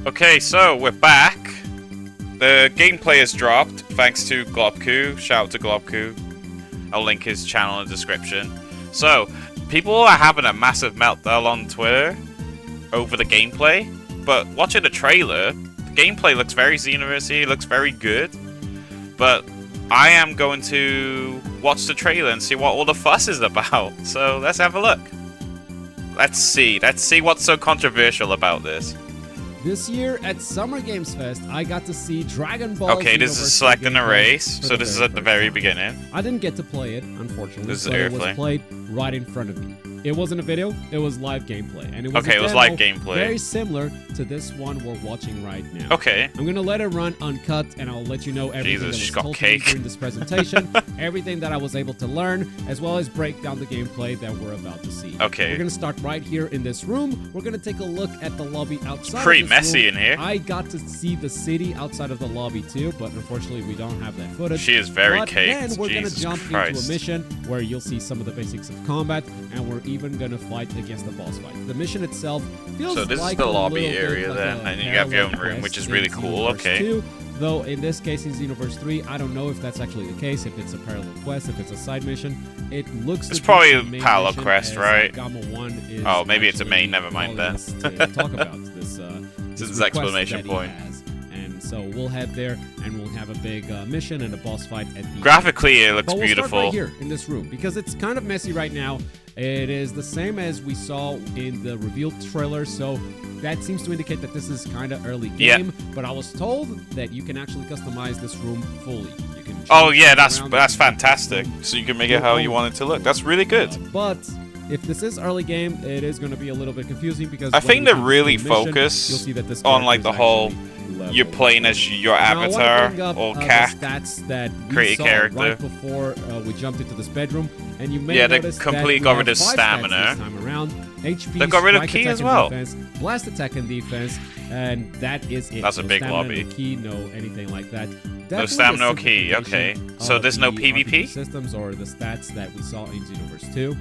Okay, so we're back. The gameplay has dropped thanks to Globku. Shout out to Globku. I'll link his channel in the description. So, people are having a massive meltdown on Twitter over the gameplay, but watching the trailer, the gameplay looks very Xenoverse-y, looks very good. But I am going to watch the trailer and see what all the fuss is about. So let's have a look. Let's see what's so controversial about this. This year at Summer Games Fest, I got to see Dragon Ball. Okay, this is selecting a race, so this is at the very beginning. I didn't get to play it, unfortunately. This is but it airplane. was played right in front of me. It wasn't a video, it was live gameplay. And it was okay, a it was demo live gameplay. very similar to this one we're watching right now. Okay. I'm gonna let it run uncut, and I'll let you know everything that was told to me during this presentation, everything that I was able to learn, as well as break down the gameplay that we're about to see. Okay. We're gonna start right here in this room. We're gonna take a look at the lobby outside. It's pretty of this messy room. in here. I got to see the city outside of the lobby too, but unfortunately we don't have that footage. She is very but caked. then we're Jesus gonna jump Christ. into a mission where you'll see some of the basics of combat, and we're even gonna fight against the boss fight. The mission itself feels So this like is the a lobby little bit area like then, a and you have your own parallel room, which is quest really in cool. Xenoverse Okay. 2, though in this case in Xenoverse 3, I don't know if that's actually the case, if it's a parallel quest, if it's a side mission. It looks It's to be probably the a main parallel mission, quest, as right? Gamma 1 is Oh, maybe it's a main, actually never mind calling then. us to talk about this, This is his request exclamation that he point. has. And so we'll head there, and we'll have a big mission and a boss fight at the end. Graphically, it looks But we'll beautiful. start right here in this room because it's kind of messy right now. It is the same as we saw in the reveal trailer, so that seems to indicate that this is kind of early game. But I was told that you can actually customize this room fully. You can Oh yeah, change that's around fantastic. So you can make it how you want it to look. That's really good. But if this is early game, it is going to be a little bit confusing because I when think you they come to really the mission, focus you'll see that this on like character the is whole actually you're leveled. playing as your Now, I wanna avatar bring up, or the CACS. stats that we create a saw character. right before we jumped into this bedroom, and you may Yeah, they notice completely that got we rid have of 5 stamina. stats this time around. HP, They got rid of strike ki attack as and well. defense, blast attack and defense, and that is it. That's a No big stamina, lobby. No ki, no anything like that. No Definitely stamina a or ki. Okay. simplification So of there's no the PvP? RPG systems or the stats that we saw in Xenoverse 2.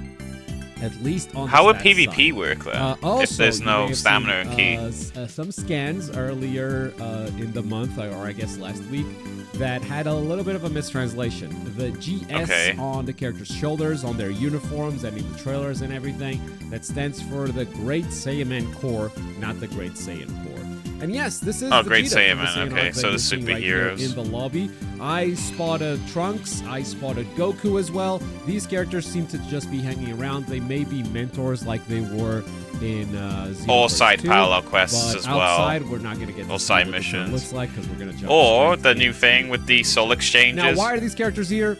At least on How the would stats PvP side. work then? Also, if there's you no may have stamina seen, and ki. some scans earlier in the month, or I guess last week, that had a little bit of a mistranslation. The GS Okay. on the characters' shoulders, on their uniforms, and in the trailers and everything, that stands for the Great Saiyaman Corps, not the Great Saiyan Corps. And yes, this is Oh, the Great Vegeta from the Saiyaman, Saiyan okay, arc so that the you're seeing right here superheroes. in the lobby. I spotted Trunks, I spotted Goku as well. These characters seem to just be hanging around. They may be mentors like they were in Xenoverse Or side 2, parallel quests but as well. outside, we're not going to get to Or see side what this one missions. looks like because we're going to jump Or straight the in. new thing with the soul Now, exchanges. why are these characters here?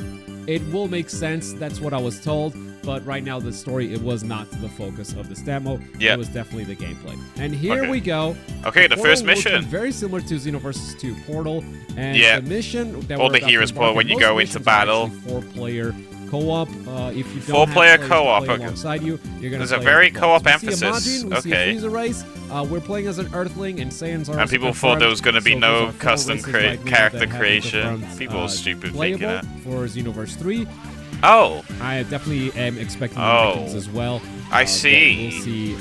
It will make sense. That's what I was told. But right now, the story, it was not the focus of this demo. Yeah. It was definitely the gameplay. And here Okay. we go. Okay, the Portal first looks mission. very similar to Xenoverse 2 Portal. And Yeah. the mission that Or we're the about to Heroes embark Portal when on, you most go into missions are battle. actually four-player co-op. If you don't Four-player have players to co-op, play okay. alongside you, you're gonna There's a play very as the co-op boss. We emphasis. see a Majin, we see a Okay. Frieza race. We're playing as an Earthling, and Saiyans are And also people thought there was going to be confirmed. So no those are four custom races right now character that have been creation. confirmed, People were stupid playable thinking that. for Xenoverse 3. Oh, I definitely am expecting Oh. Americans as well. I but see. We'll see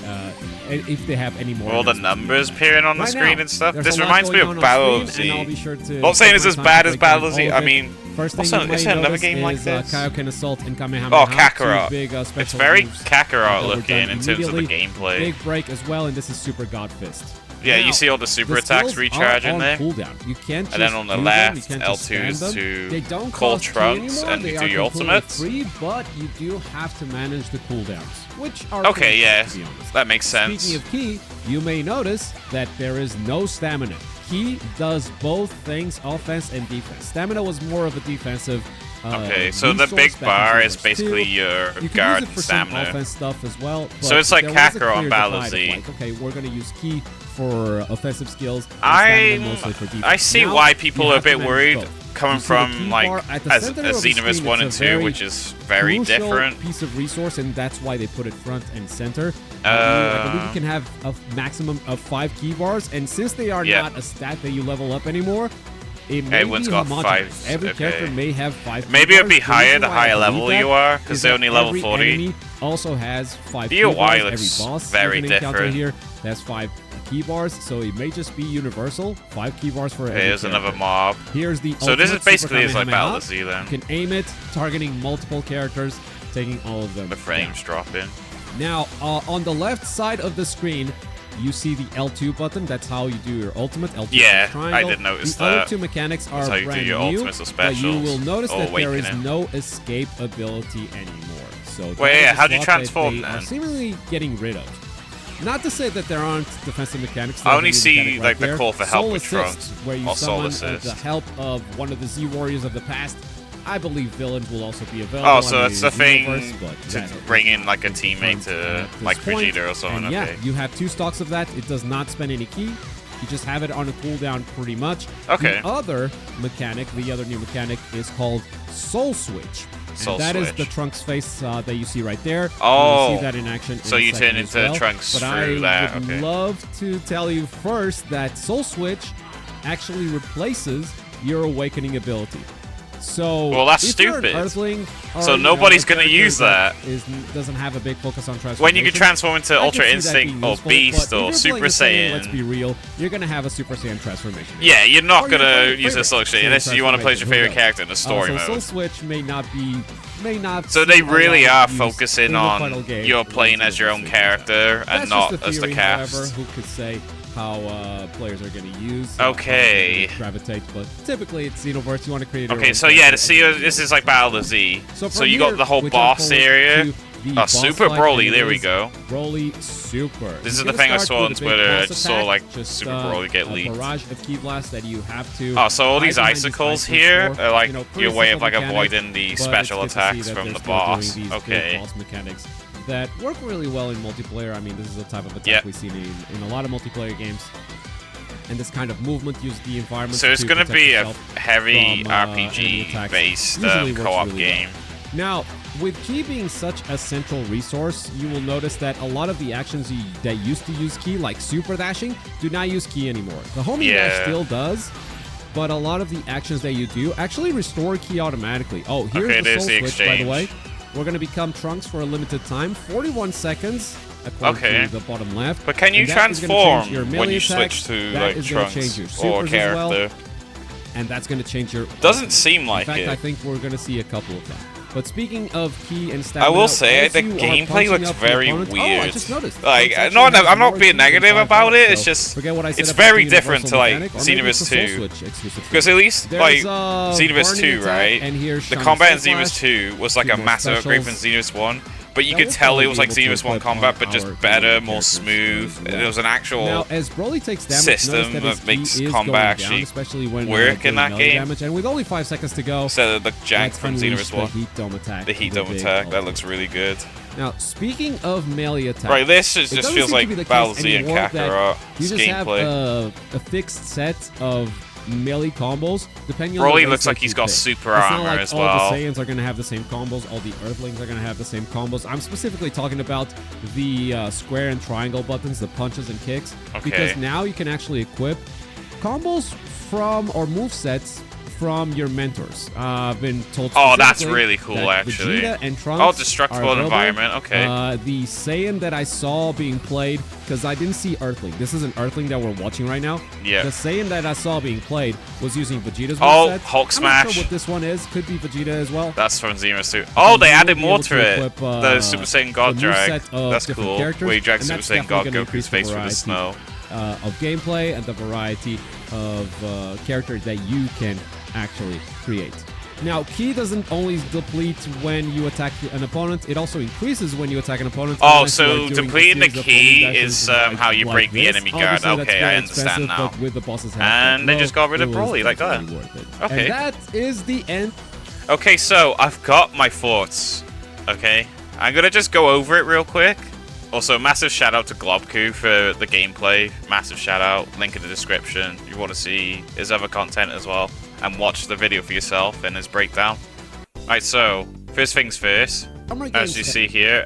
if they have any more. all the announcements. numbers appearing on the Right screen now, and stuff. there's This a lot reminds me going of on Battle of screen, and I'll Z. be sure to Not saying take it's my as time bad to as break down Battle of Z. all I of it. mean, First what's thing an- you is may there another notice game like is this? Kaioken Assault and Kamehameha. Oh, two Kakarot. big, It's special very moves Kakarot that were looking done in terms of the immediately. gameplay. Big break as well, and this is Super God Fist. Yeah, Now, you see all the super the attacks skills recharge are in on there. cooldown. You can't just And then on the do them, left, you can't just L2 is spam them. to They don't call cost Trunks anymore. and They you are do your completely ultimates. free, but you do have to manage the cooldowns, which are Okay, pretty yeah, good, to be honest. that makes sense. Speaking of ki, you may notice that there is no stamina. Ki does both things, offense and defense. Stamina was more of a defensive. Okay, so the resource big back in bar Xenoverse is basically 2. your You can guard use it for stamina. some offense stuff as well. So but it's like there was a Kakarot on clear Battle divide of Z. like, okay, we're gonna use ki for offensive skills. and I stamina mostly for defense. I see Now, why people you are a have to bit manage worried both. coming You see the from key like bar at the as center of the Xenoverse screen, 1 and it's a 2, very which is very crucial different. piece of resource, and that's why they put it front and center. I believe you can have a maximum of 5 key bars, and since they are Yeah. not a stat that you level up anymore, it may Everyone's be got homogenous. 5, Every okay. character may have 5 key Maybe it'd bars. be higher reason the why I higher believe level that you are, is because they're that only level every 40. enemy also has 5 key DOI bars. looks Every boss very you're gonna encounter different. here has 5 key bars, so it may just be universal. 5 key bars for every Here's character. another mob. Here's the So this is ultimate basically Super like Battle Kamehameha. of Z then. You can aim it, targeting multiple characters, taking all of them. The frames dropping. Now, on the left side of the screen, you see the L2 button. That's how you do your ultimate. L2 Yeah, triangle. I did notice the that. other 2 mechanics are That's how you do brand your new, ultimates or but you will specials, notice or that there is awakening. no escape ability anymore. So that Wait, is yeah, a how do you slot that transform they are then? seemingly getting rid of. Not to say that there aren't defensive mechanics. I only There's a see, mechanic right like, the there. call for help Soul with Assist, Trunks. where you Or Soul summon Assist. the help of one of the Z Warriors of the past. I believe villains will also be available. Oh, so on that's the thing Xenoverse, but to that bring in like a is teammate confirmed to at this like point. Vegeta or something. And yeah, Okay. you have 2 stocks of that. It does not spend any key. You just have it on a cooldown pretty much. Okay. The other mechanic, the other new mechanic, is called Soul Switch. Soul And that is Switch. the Trunks face that you see right there. Oh. You see that in action. So in a you second turn as into well. Trunks but through I that, would okay. love to tell you first that Soul Switch actually replaces your awakening ability. So, Well, that's if you're an stupid. Earthling, or, So you know, nobody's a gonna character use that. doesn't have a big focus on transformation. When you can transform into I can Ultra see that Instinct being or useful, Beast but if or you're Super playing a Saiyan, let's Saiyan, be real, you're gonna have a Super Saiyan transformation. yeah, you're not Or you're gonna playing use favorite this luxury Saiyan unless you want to play as your transformation, favorite who character in the story so Soul mode. Switch may not. So see they a really lot are of use focusing in the on final game you're for playing Xenoverse as your own Xenoverse. character That's and not just a as the theory, cast. However, who could say how players are going to use? Okay. Gravitate, but typically it's Xenoverse. You want to create. Your Okay, own so yeah, character to see and this is like Battle of Z. So, So from you got here, the whole we jump boss forward area. to the Oh, boss Super fight, Broly, and it there we is go. Broly Super. This is You're the gonna thing I start saw on with a big Twitter. I boss just saw attack, like just, Super Broly get a leaked. barrage of key blasts that you have to. Oh, so all hide these behind these icicles icicles here for, are like you know, pretty your way of simple like mechanic, avoiding the but it's special good to see attacks that from they're the still doing boss. these good Okay. boss mechanics that work really well in multiplayer. I mean, this is the type of attack Yep. we've seen in a lot of multiplayer games. And this kind of movement uses the environment. So it's to gonna protect be a yourself heavy from, enemy RPG attacks. based Usually works co-op really game. well. Now, with Ki being such a central resource, you will notice that a lot of the actions that used to use Ki, like super dashing, do not use Ki anymore. The homing dash Yeah. still does, but a lot of the actions that you do actually restore Ki automatically. Oh, here's Okay, the there's Soul the Switch, by the way. exchange. We're going to become Trunks for a limited time, 41 seconds, according Okay. to the bottom left. But can you And that is gonna transform change your when melee you attacks, switch to that like is gonna Trunks change your or supers as well, character? and that's going to change your... Doesn't seem like In fact, I it. think we're going to see a couple of them. But speaking of Ki and stamina, I will say as the you are gameplay punching looks up your very opponents- weird. Oh, I just noticed. Like, Trunks no, actually I'm not has being more negative than about it. so It's just forget what I said it's about very the different universal to like mechanic, or maybe it's Xenoverse a Soul 2. Switch exclusive Because thing. at least There's, like Xenoverse Xenoverse 2, right? And here's The Shine combat in Steel Xenoverse Flash, 2 was like two a more massive upgrade from specials. Xenoverse 1. But you That could will tell probably it was be like able to Xenoverse 1 equip on combat, but just our better, characters more as smooth. well. There was an actual Now, as Broly takes damage, system notice that his that makes Ki is combat going down, actually especially when work in doing that melee game. Damage. And with only 5 seconds to go, instead of the Jack let's from unleash Xenoverse the 1. Heat Dome attack. The Heat Dome big attack, that ultimate. looks really good. Now, speaking of melee attacks, Right, this it just doesn't feels seem to be like the Battle case Z and anymore that Kakarot. you just have Gameplay. a fixed set of melee combos depending on Broly the race looks like that he's you got pick. super It's not armor like as all well. the Saiyans are going to have the same combos, all the Earthlings are going to have the same combos. I'm specifically talking about the square and triangle buttons, the punches and kicks, Okay. because now you can actually equip combos from or movesets from your mentors. I've been told. Oh, that's specifically really cool, that actually. Vegeta and Trunks Oh, destructible are available. environment, okay. The Saiyan that I saw being played, because I didn't see Earthling. This is an Earthling that we're watching right now. Yeah. The Saiyan that I saw being played was using Vegeta's Oh, moveset. Hulk I'm not Smash. sure what this one is. Could be Vegeta as well. That's from Xenoverse 2. Oh, they You added will be more able to it. equip, The Super Saiyan God the drag. moveset of That's different cool. characters, Where he drags and Super that's Saiyan God definitely gonna Goku's increase the face with the variety, snow. Of gameplay and the variety of characters that you can actually create. Now, Ki doesn't only deplete when you attack an opponent, it also increases when you attack an opponent. Oh, unless you are so doing a depleting the series of Ki homing dashes is like- how you like break the this. enemy guard. Obviously, that's Okay, very I understand expensive, now. But with the boss's health And they low, just got rid of it was Broly like that. definitely worth it. Okay. And that is the end. Okay, so I've got my thoughts. Okay, I'm gonna just go over it real quick. Also, massive shout out to Globku for the gameplay. Massive shout out. Link in the description. If you want to see his other content as well, and watch the video for yourself and his breakdown. Right, so first things first. As you see here,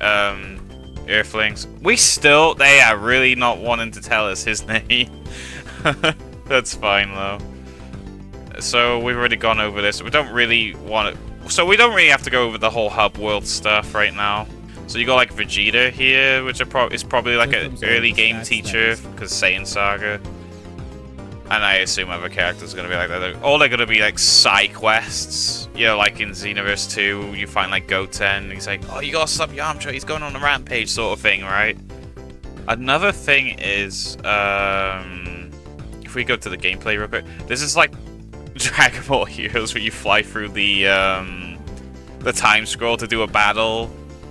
Earthlings. They are really not wanting to tell us his name. That's fine though. So we've already gone over this. We don't really want to. So we don't really have to go over the whole hub world stuff right now. So you got like Vegeta here, which is probably like an early game stats, teacher, because Saiyan Saga. And I assume other characters are going to be like that. All they're going to be like side quests. You know, like in Xenoverse 2, you find like Goten, he's like, oh, you gotta stop Yamcha, he's going on a rampage sort of thing, right? Another thing is, if we go to the gameplay real quick, this is like Dragon Ball Heroes where you fly through the time scroll to do a battle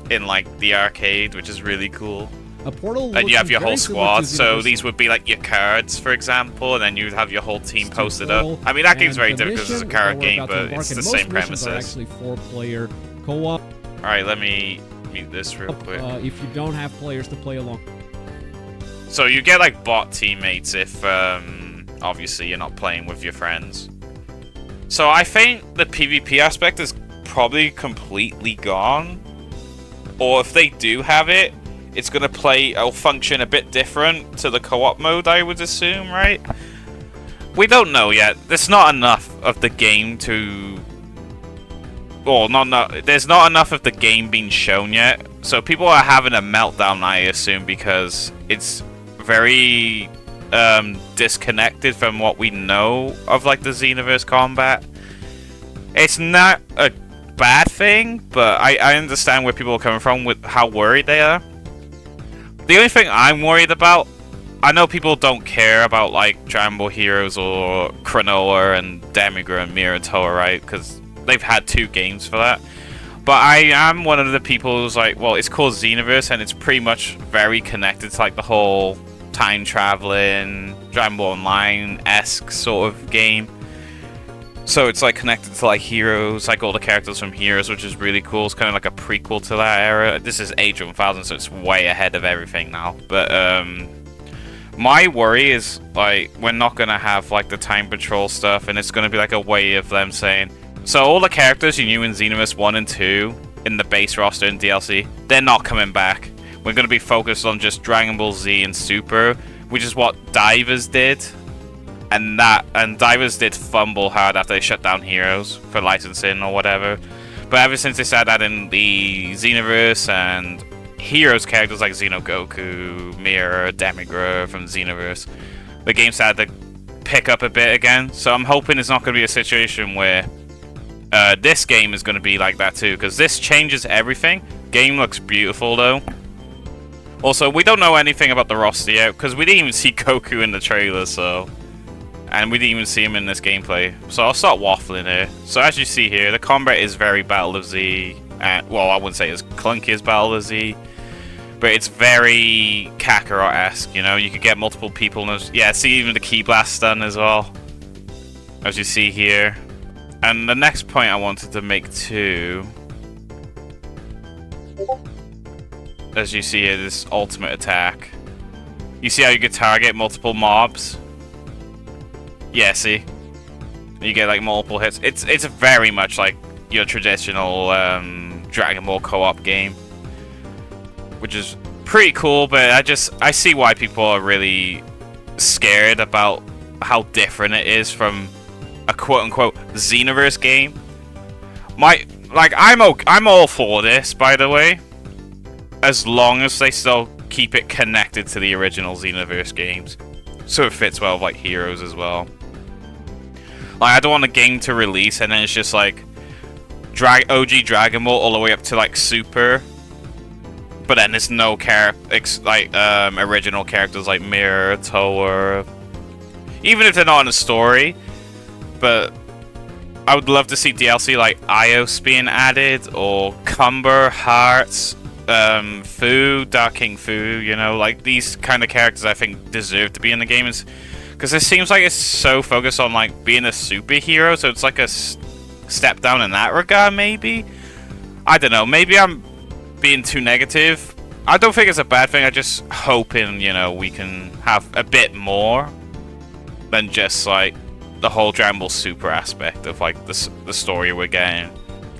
in like the arcade, which is really cool. A portal, and you have your whole squad, so these would be like your cards, for example, and then you'd have your whole team posted up. I mean, that game's very different because it's a card game, but it's the same premises. Actually, 4-player co-op. All right, let me mute this real quick. If you don't have players to play along. So you get like bot teammates if obviously you're not playing with your friends. So I think the PvP aspect is probably completely gone, or if they do have it, it's gonna it'll function a bit different to the co-op mode, I would assume, right? We don't know yet. There's not enough of the game to... Well, there's not enough of the game being shown yet. So people are having a meltdown, I assume, because it's very disconnected from what we know of like the Xenoverse combat. It's not a bad thing, but I understand where people are coming from with how worried they are. The only thing I'm worried about, I know people don't care about like Dragon Ball Heroes or Cronoa and Demigra and Miratoa, right? Because they've had 2 games for that. But I am one of the people who's like, well, it's called Xenoverse and it's pretty much very connected to like the whole time traveling, Dragon Ball Online-esque sort of game. So it's like connected to like Heroes, like all the characters from Heroes, which is really cool. It's kind of like a prequel to that era. This is Age of 1000, so it's way ahead of everything now. But my worry is like we're not gonna have like the time patrol stuff, and it's gonna be like a way of them saying, so all the characters you knew in Xenoverse 1 and 2 in the base roster and DLC, they're not coming back. We're gonna be focused on just Dragon Ball Z and Super, which is what Divers did. And Divers did fumble hard after they shut down Heroes for licensing or whatever. But ever since they started that in the Xenoverse and Heroes characters like Goku, Mirror, Demigra from Xenoverse, the game started to pick up a bit again. So I'm hoping it's not going to be a situation where this game is going to be like that too, because this changes everything. Game looks beautiful though. Also, we don't know anything about the roster yet, because we didn't even see Goku in the trailer, so... And we didn't even see him in this gameplay. So I'll start waffling here. So as you see here, the combat is very Battle of Z. Well, I wouldn't say as clunky as Battle of Z. But it's very Kakarot-esque, you know? You could get multiple people. Yeah, see even the Ki Blast stun as well. As you see here. And the next point I wanted to make too... As you see here, this ultimate attack. You see how you could target multiple mobs? Yeah, see? You get like multiple hits. It's very much like your traditional Dragon Ball co-op game, which is pretty cool, but I see why people are really scared about how different it is from a quote-unquote Xenoverse game. I'm all for this, by the way, as long as they still keep it connected to the original Xenoverse games, so it fits well with like Heroes as well. Like, I don't want a game to release and then it's just like OG Dragon Ball all the way up to like Super, but then there's no original characters like Mirror, Toa, even if they're not in the story. But I would love to see DLC like Ios being added, or Cumber, Hearts, Fu, Dark King Fu, you know, like these kind of characters I think deserve to be in the game. Because it seems like it's so focused on like being a superhero, so it's like a step down in that regard, maybe? I don't know, maybe I'm being too negative. I don't think it's a bad thing, I'm just hoping, you know, we can have a bit more than just like the whole Dragon Ball Super aspect of like the story we're getting.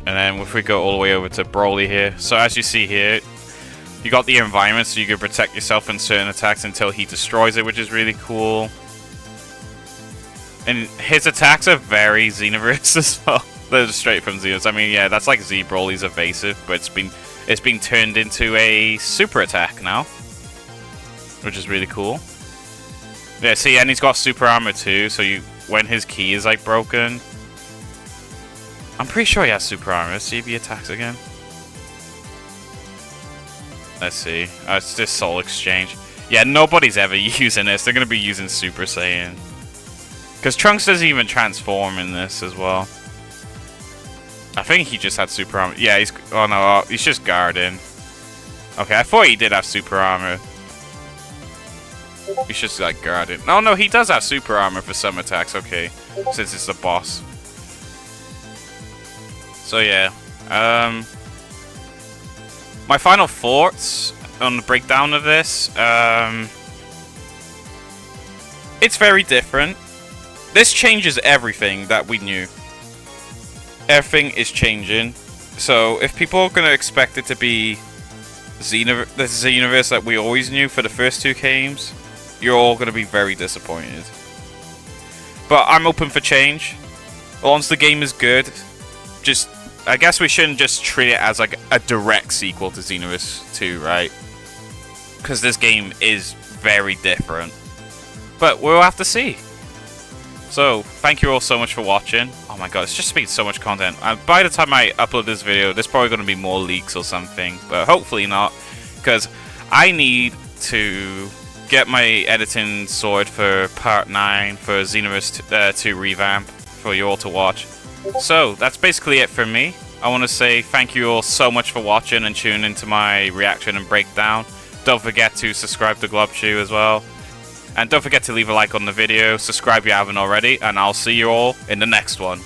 And then if we go all the way over to Broly here, so as you see here, you got the environment so you can protect yourself in certain attacks until he destroys it, which is really cool. And his attacks are very Xenoverse as well. They're straight from Xenoverse. I mean, yeah, that's like Z Broly's evasive, but it's been it's being turned into a super attack now, which is really cool. Yeah, see, and he's got super armor too, so when his key is like broken, I'm pretty sure he has super armor. See if he attacks again. Let's see. It's this soul exchange. Yeah, nobody's ever using this. They're going to be using Super Saiyan. Because Trunks doesn't even transform in this as well. I think he just had super armor. Yeah, he's... Oh no, he's just guarding. Okay, I thought he did have super armor. He's just like guarding. Oh no, he does have super armor for some attacks. Okay, since it's the boss. So yeah. My final thoughts on the breakdown of this. It's very different. This changes everything that we knew. Everything is changing. So if people are going to expect it to be the Xenoverse that we always knew for the first two games, you're all going to be very disappointed. But I'm open for change. Once the game is good, I guess we shouldn't just treat it as like a direct sequel to Xenoverse 2, right? Because this game is very different. But we'll have to see. So, thank you all so much for watching. Oh my god, it's just been so much content. By the time I upload this video, there's probably going to be more leaks or something. But hopefully not. Because I need to get my editing sorted for Part 9 for Xenoverse 2 Revamp for you all to watch. So, that's basically it for me. I want to say thank you all so much for watching and tuning into my reaction and breakdown. Don't forget to subscribe to Globku as well. And don't forget to leave a like on the video, subscribe if you haven't already, and I'll see you all in the next one.